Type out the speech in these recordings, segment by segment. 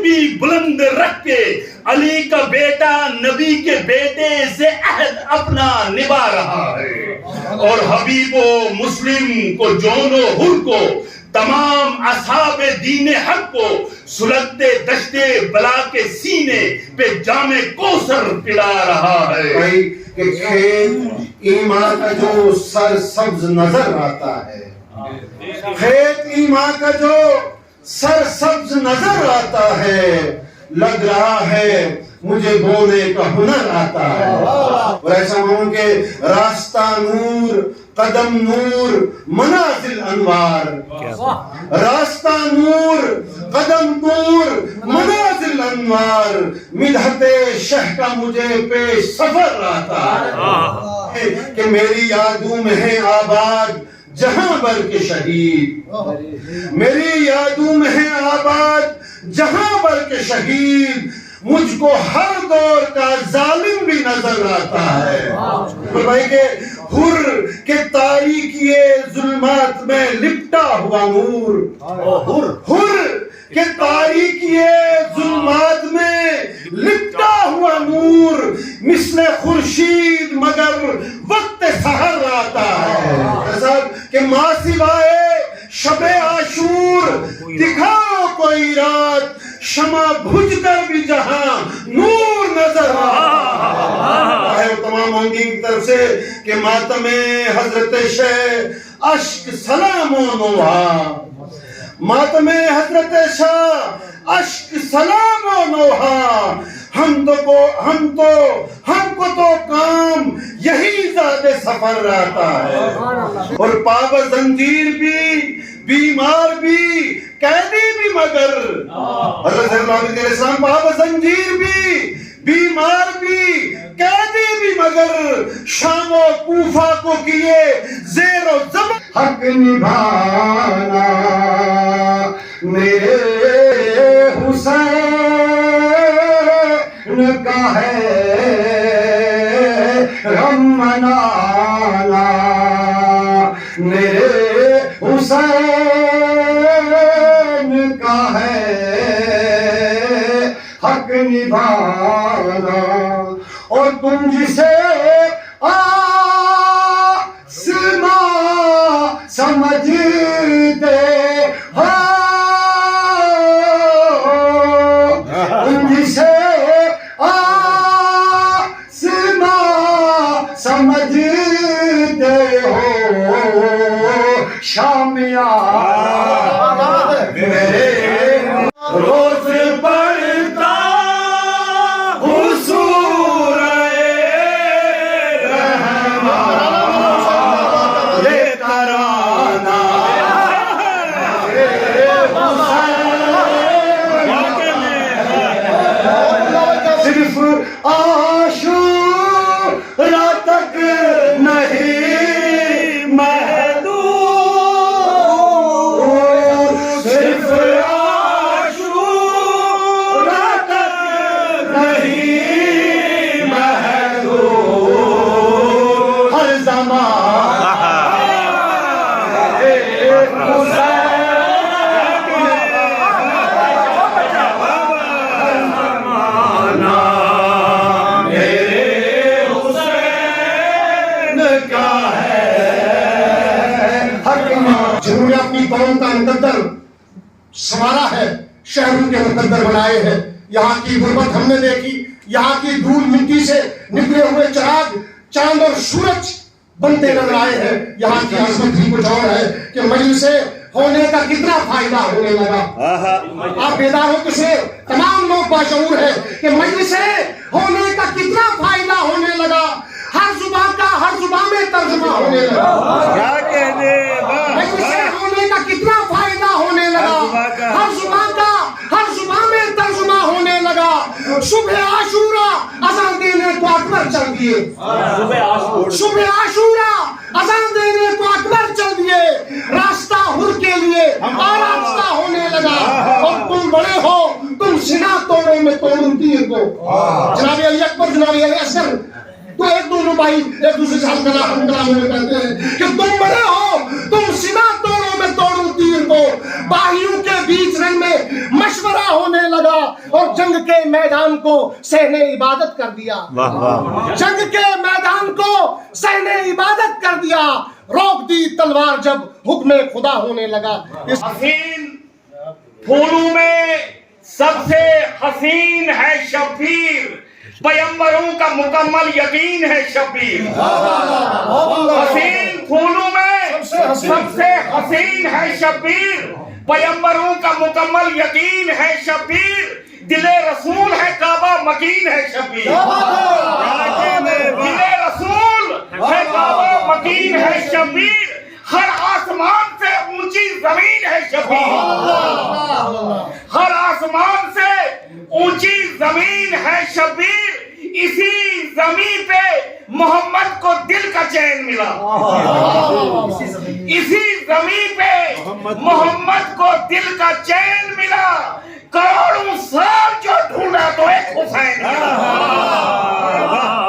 بھی بلند رکھ کے علی کا بیٹا نبی کے بیٹے سے عہد اپنا نبھا رہا ہے، اور حبیب و مسلم کو جون و حر کو تمام اصحاب دین حق کو سلگتے دشتے بلا کے سینے پہ جام کوثر پلا رہا ہے۔ بھائی کہ کھیت ایمان کا جو سر سبز نظر آتا ہے، کھیت ایمان کا جو سر سبز نظر آتا ہے، لگ رہا ہے مجھے بونے کا ہنر آتا ہے۔ اور ایسا ہوں کہ راستہ نور، قدم نور، منازل انوار، راستہ نور، قدم نور، منازل انوار، مدحت شہ کا مجھے پیش سفر آتا ہے کہ میری یادوں میں ہے آباد جہاں بر کے شہید، میری یادوں میں ہے آباد جہاں بر کے شہید، مجھ کو ہر دور کا ظالم بھی نظر آتا ہے۔ بھائی کہ حر کے تاریکی ظلمات میں لپٹا ہوا نور، حر کے تاریکی ظلمات میں لپٹا ہوا نور، مثل خورشید مگر وقت سحر آتا ہے کہ ماں سوائے شب عاشور دکھاؤ کوئی رات، شمع بھج کر بھی جہاں نور نظر آتا ہے۔ تمام آمین کی طرف سے کہ ماتم حضرت شاہ اشک سلام و نوحہ، ماتم حضرت شاہ اشک سلام و نوحہ، ہم کو تو کام یہی زیادہ سفر آتا ہے، اور پاب زنجیر بھی، بیمار بھی، قیدی بھی مگر حضرت صلی اللہ علیہ وسلم پاب زنجیر بھی، بیمار بھی، قیدی بھی مگر شام و کوفہ کو کیے زیر و زبر حق نبھانا میرے حسین کا ہے غم منانا، میرے حسین کا ہے حق نبھانا، اور تم جسے آسماں سمجھتے ہو، تم جسے سمجھتے ہو شامیہ روز پڑھتا حضور رحمان یہ ترانہ، صرف عاشورا تک نہیں محدود، صرف عاشورا تک نہیں محدود، ہر زمان جنہوں نے اپنی قوم کا مقدر سنوارا ہے، شہروں کے مقدر بنائے ہیں، یہاں کی غربت ہم نے دیکھی، یہاں کی دھول مٹی سے نکلے ہوئے چراغ چاند اور سورج بنتے نظر آئے ہیں، یہاں کی عظمت بھی کچھ اور ہے کہ مجلس ہونے کا کتنا فائدہ ہونے لگا۔ آپ بیدار ہو کسے تمام لوگ باشعور ہیں کہ مجلس ہونے کا کتنا فائدہ ہونے لگا، ہر زبان کا ہر زبان میں ترجمہ ہونے لگا، مجلس ہونے کا کتنا فائدہ ہونے لگا، ہر زبان کا ہر زبان میں ترجمہ ہونے لگا۔ صبح عاشورا اذان دینے کو اکبر چل دیے، صبح عاشورا اذان دینے کو اکبر چل دیے، راستہ حر کے لیے آراستہ ہونے لگا، اور تم بڑے ہو تم سنا توڑو میں توڑوں تیر کو۔ جناب علی اکبر، جناب علی اصغر تو ایک دونوں بھائی ایک دوسرے سے ہم کلام ہوئے کہتے ہیں کہ تم بڑے ہو تم سنا توڑو میں توڑوں تیر کو۔ باہیوں کے بیچ رنگ میں مشورہ ہونے لگا، اور جنگ کے میدان کو صحن عبادت کر دیا. جنگ کے میدان کو صحن عبادت کر دیا. روک دی تلوار جب حکم خدا ہونے لگا. حسین پھولوں میں سب سے حسین ہے شبیر، پیغمبروں کا مکمل یقین ہے شبیر. حسین پھولوں میں سب سے حسین ہے شبیر، پیغمبروں کا مکمل یقین ہے شبیر. دل رسول ہے کعبہ مکین ہے شبیر. دل رسول ہے کعبہ مکین ہے شبیر. ہر آسمان سے اونچی زمین ہے شبیر. ہر آسمان سے اونچی زمین ہے شبیر. اسی زمین پہ محمد کو دل کا چین ملا. اسی زمین پہ محمد کو دل کا چین ملا. کروڑوں سال جو ڈھونڈا تو ایک حسین ملا.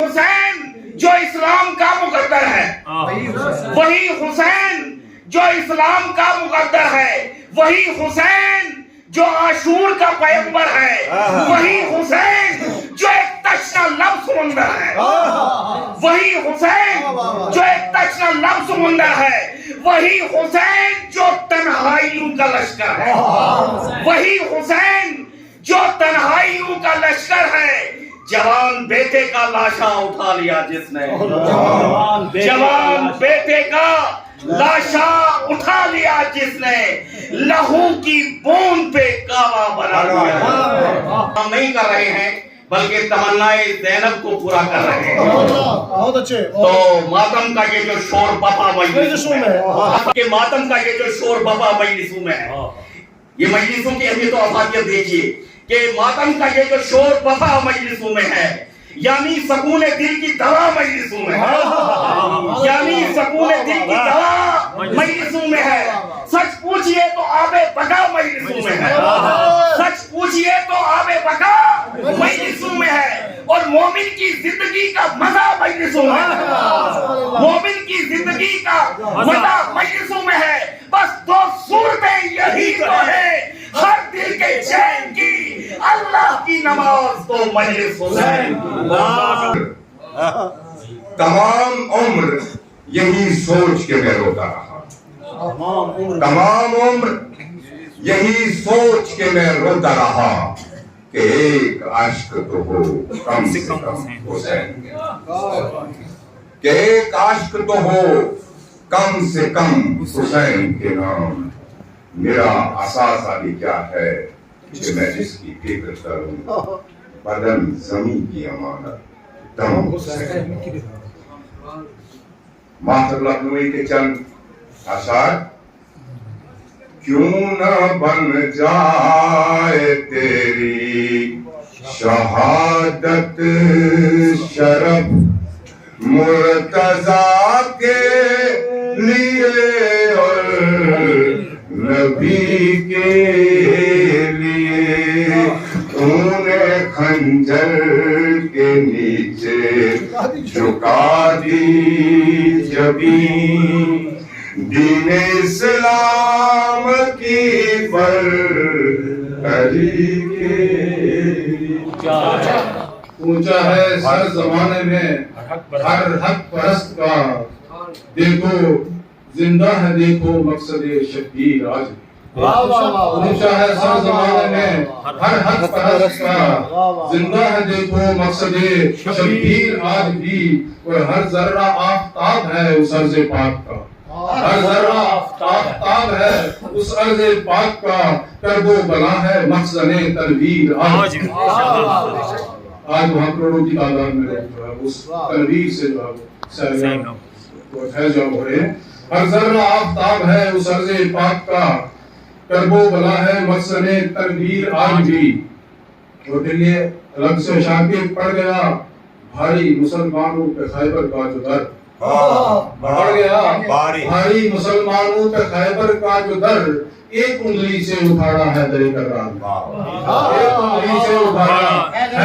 حسین جو اسلام کا مقدر ہے، وہی حسین جو اسلام کا مقدر ہے. وہی حسین جو عاشور کا پیغمبر ہے. وہی حسین جو ایک تشنہ لب سمندر ہے. وہی حسین جو ایک تشنہ لب سمندر ہے. وہی حسین جو تنہائیوں کا لشکر ہے. وہی حسین جو تنہائیوں کا لشکر ہے. جوان بیٹے کا لاشا اٹھا لیا جس نے. جوان بیٹے کا لاشا اٹھا لیا جس نے. لہو کی بوند پہ کعبہ بنا دیا. ہم نہیں کر رہے ہیں بلکہ تمنائے زینب کو پورا کر رہے ہیں. بہت اچھے. تو ماتم کا یہ جو شور بپا مجلسوں میں ہے، کہ ماتم کا یہ جو شور بپا مجلسوں میں ہے، یہ مجلسوں کی اہمیت و افادیت دیکھیے کہ ماتم کا یہ جو شور بپا مجلسوں میں ہے، یعنی سکون دل کی دوا مجلسوں میں ہے. یعنی سکون دل کی دوا مجلسوں میں ہے. سچ پوچھئے تو آب بقا مجلسوں میں ہے. سچ پوچھئے تو آب بقا مجلسوں میں ہے. اور مومن کی زندگی کا مزہ مجلسوں میں ہے. مومن کی زندگی کا مزہ مجلسوں میں ہے. بس دو صورتیں یہی تو ہے ہر دل کے چین کی، اللہ کی نماز تو مجلس حسین. تمام عمر یہی سوچ کے میں روتا رہا. تمام عمر یہی سوچ کے میں روتا رہا کہ ایک عاشق تو ہو کم سے کم حسین کے. کہ ایک عاشق تو ہو کم سے کم حسین کے نام. میرا اثاثہ بھی کیا ہے کہ میں جس کی فکر کروں، بدن زمین کی امانت دم حسین. ماہر لکھنوی کے چند اشعار. کیوں نہ بن جائے تیری شہادت شرف مرتضیٰ کے لیے اور نبی کے لیے. انہیں خنجر کے نیچے جھکا دی جبین، دین اسلام کی برتری کے لیے. اونچا ہے ہر زمانے میں ہر حق پرست کا، دیکھو زندہ ہے دیکھو مقصد شبیر آج. اونچا ہے ہر زمانے میں ہر حق پرست کا، زندہ ہے دیکھو مقصد شبیر آج بھی. اور ہر ذرہ آفتاب ہے اس عرض پاک کا. ہر ذرہ آفتاب ہے اس عرض پاک کا. کرب و بلا ہے مخزن تنویر آج. آج وہاں کروڑوں کی تعداد میں جو ہے اس تنویر سے جو ہے وہ فیض جام ہو رہے ہیں. ہر ذرہ آفتاب ہے اس عرض پاک کا. کرب و بلا ہے مخزن تنویر آج بھی. اور پھر یہ رنگ سے شاکر پڑ گیا بھاری مسلمانوں پہ خیبر کا جو در. بڑھ گیا بھاری مسلمانوں پہ خیبر کا جو در. ایک انگلی سے اکھاڑا ہے در کرار. ایک انگلی سے اکھاڑا ہے در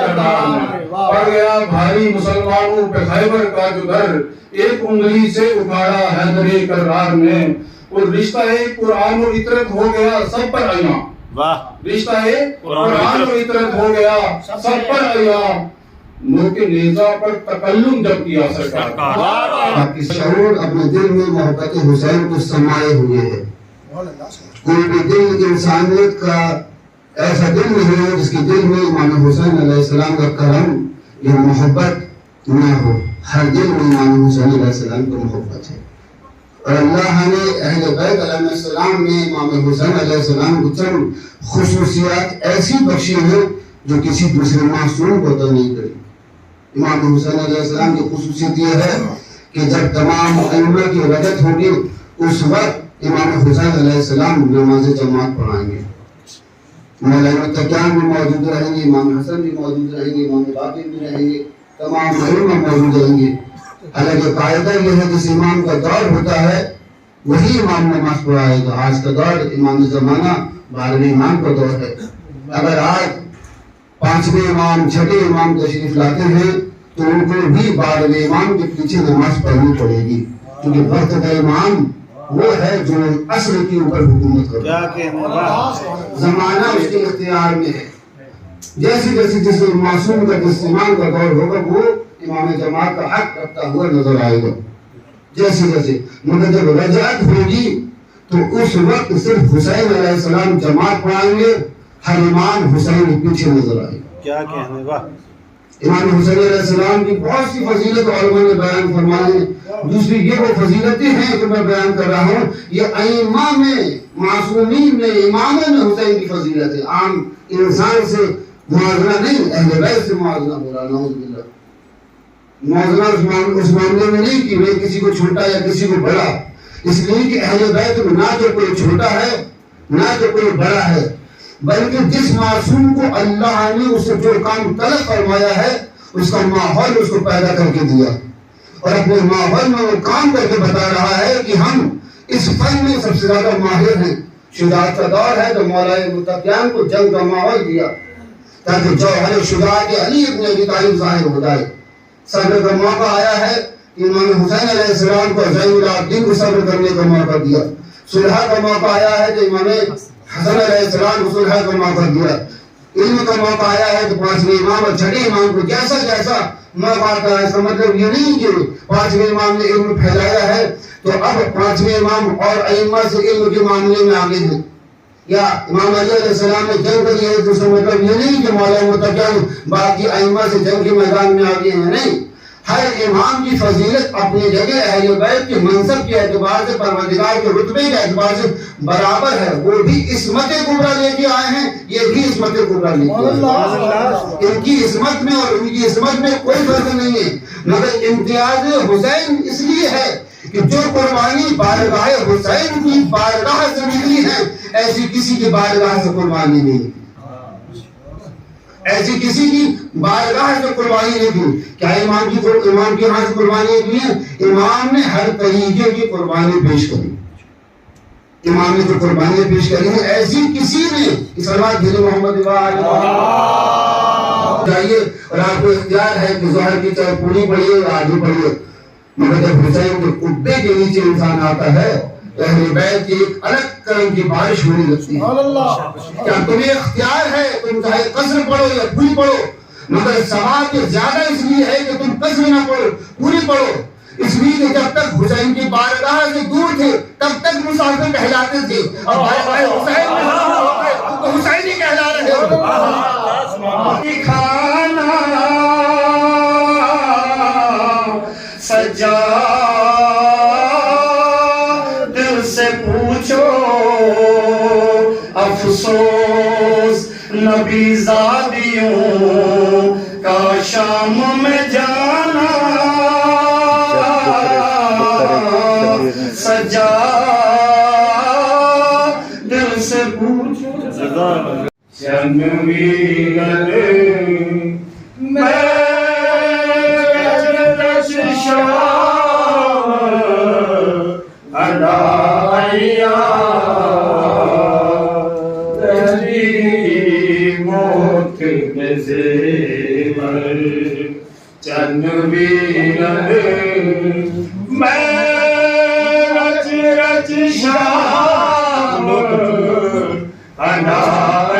کرار میں. بڑھ گیا بھاری مسلمانوں پہ خیبر کا جو در. ایک انگلی سے اکھاڑا ہے در کرار میں. اور رشتہ قرآن و اطرت ہو گیا سب پر عیاں. رشتہ ہے قرآن و اطرت ہو گیا سب پر ایام نو کے نیزہ پر تکلم جب کیا سرکار آپ کی شعور اپنے دل میں محبت حسین کو سمائے ہوئے ہے. کوئی بھی دل انسانیت کا ایسا دل نہیں ہے جس کے دل میں امام حسین علیہ السلام کا کرم یا محبت نہ ہو. ہر دل میں امام حسین علیہ السلام کو محبت ہے. اور اللہ نے اہل بیت علیہ السلام نے امام حسین علیہ السلام کو چند خصوصیات ایسی بخشی ہیں جو کسی دوسرے معصوم کو عطا نہیں کری. امام حسین علیہ السلام کی خصوصیت یہ ہے کہ جب تمام ائمہ کی رجعت ہوگی اس وقت امام حسین علیہ السلام نماز جماعت پڑھائیں گے. مولانا متقیان بھی موجود رہیں گے, امام حسن بھی موجود رہیں گے, امام باقر بھی رہیں گے, تمام ائمہ موجود رہیں گے. حالانکہ قاعدہ یہ ہے جس امام کا دور ہوتا ہے وہی امام نماز پڑھائے گا. آج کا دور امام زمانہ 12ویں امام کا دور ہے. اگر آج 5ویں امام 6ویں امام تشریف لاتے ہیں تو ان کو بھی 12ویں امام کے پیچھے نماز پڑھنی پڑے گی, کیونکہ وقت کا امام وہ ہے جو اصل کے اوپر حکومت کرتا ہے. زمانہ اس کے اختیار میں ہے. جیسے جیسے جس معصوم کا جس امام کا دور ہوگا وہ امام جماعت کا حق رکھتا ہوا نظر آئے گا. جیسے جیسے مگر جب رجعت ہوگی تو اس وقت صرف حسین علیہ السلام جماعت پڑھائیں گے, ہر امام حسین پیچھے نظر آئے گا. کیا کہنے واہ. امام حسین علیہ السلام کی بہت سی فضیلت علماء نے بیان فرمائی ہیں. دوسری یہ وہ فضیلتیں ہیں کہ میں بیان کر رہا ہوں, یہ ائمہ میں معصومین میں اماموں میں حسین کی فضیلت ہے. عام انسان سے موازنہ نہیں, اہل بیت سے موازنہ ہو رہا. نعوذ باللہ. موازنہ اس معاملے میں نہیں کہ میں کسی کو چھوٹا یا کسی کو بڑا, اس لیے کہ اہل بیت میں نہ تو کوئی چھوٹا ہے نہ تو کوئی بڑا ہے, بلکہ جس معصوم کو اللہ نے اس سے جو کام طلب فرمایا ہے اس کا ماحول اس کو پیدا کر کے دیا, اور اپنے ماحول میں وہ کام کر کے بتا رہا ہے کہ ہم اس فن میں سب سے زیادہ ماہر ہیں. شجاعت کا دور ہے تو مولا متقیان کو جنگ کا ماحول دیا تاکہ جوہر شجاعت علی ابن ابی طالب ظاہر ہو جائے. صبر کا موقع آیا ہے کہ امام حسین علیہ السلام کو زین العابدین کو صبر کرنے کا موقع دیا. صلح کا موقع آیا ہے کہ امام حسن علیہ السلام کو صلح کا موقع دیا. علم کا موقع آیا ہے کہ 5ویں امام اور 6ویں امام کو جیسا جیسا موقع آتا ہے. اس کا مطلب یہ نہیں کہ 5ویں امام نے علم پھیلایا ہے تو اب 5ویں امام اور ائمہ سے علم کے معاملے میں آگے ہیں, یا امام علی علیہ السلام نے جنگ کری ہے تو اس کا مطلب یہ نہیں کہ مولا متقیان باقی ائمہ سے جنگ کے میدان میں آگے ہیں. نہیں, ہر امام کی فضیلت اپنی جگہ اہل بیت کے منصب کے اعتبار سے, پروردگار کے رتبے کے اعتبار سے برابر ہے. وہ بھی عصمت کبریٰ لے کے آئے ہیں, یہ بھی عصمت کبریٰ لے کے آئے ہیں. ان کی عصمت میں اور ان کی عصمت میں کوئی فرق نہیں ہے, مگر امتیاز حسین اس لیے ہے کہ جو قربانی بارگاہ حسین کی بارگاہ سے نکلی ہے ایسی کسی کی بارگاہ سے قربانی نہیں, ایسی کسی کی بارگاہ سے قربانی نہیں دی. کیا امام کی ہاں سے قربانی دی ہے؟ امام نے ہر طریقے کی قربانی پیش کری. امام نے جو قربانی پیش کری ہے ایسی کسی نے صلوات بھیجے محمد جائیے, اور آپ کو اختیار ہے کہ ظہر کی چاہے پوری پڑھیے یا آدھی پڑھیے, مگر جب حسین کے قبے کے نیچے انسان آتا ہے تو اہل بیت کی ایک الگ کرم کی بارش ہونے لگتی ہے. کیا تمہیں اختیار ہے تم چاہے قصر پڑھو یا پوری پڑھو, مگر ثواب زیادہ اس لیے ہے کہ تم قصر نہ پڑھو پوری پڑھو. اس لیے کہ جب تک حسین کی بارگاہ سے دور تھے تب تک مسافر کہلاتے تھے, اور بارگاہ حسین تو حسین ہی کہلا رہے ہو. کھانا سجا دل سے پوچھو افسوس نبی زادیوں کا شام میں جانا سجا دل سے پوچھو جنویر میں جنویر میں رچ رچ شام انا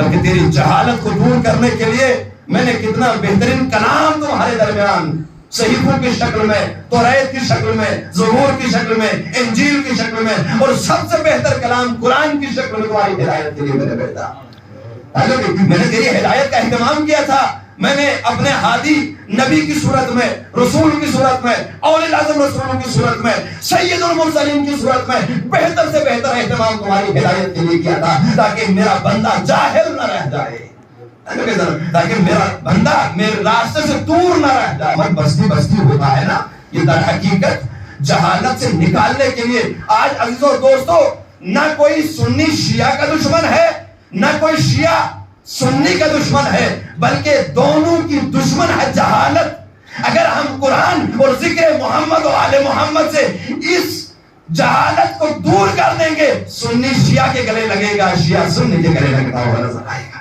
بلکہ تیری جہالت کو دور کرنے کے لیے میں نے کتنا بہترین کلام تمہارے درمیان صحیفوں کی شکل میں، توریت کی شکل میں، زبور کی شکل میں، انجیل کی شکل میں، اور سب سے بہتر کلام قرآن کی شکل میں تمہاری ہدایت کے لیے میں نے بھیجا۔ میں نے تیری ہدایت کا اہتمام کیا تھا، میں نے اپنے ہادی نبی کی صورت میں، رسول کی صورت میں، اولیاء الاعظم رسولوں کی صورت میں، سید المرسلین کی صورت میں بہتر سے بہتر اہتمام تمہاری ہدایت کے لیے کیا تھا، تاکہ میرا بندہ جاہل نہ رہ جائے، تاکہ میرا بندہ میرے راستے سے دور نہ رہ جائے۔ من بستی بستی ہوتا ہے نا، یہ در حقیقت جہالت سے نکالنے کے لیے۔ آج عزیزوں اور دوستو، نہ کوئی سنی شیعہ کا دشمن ہے، نہ کوئی شیعہ سنی کا دشمن ہے، بلکہ دونوں کی دشمن ہے جہالت۔ اگر ہم قرآن اور ذکر محمد و آل محمد سے اس جہالت کو دور کر دیں گے، سنی شیعہ کے گلے لگے گا، شیعہ سنی کے گلے لگتا ہوا نظر آئے گا۔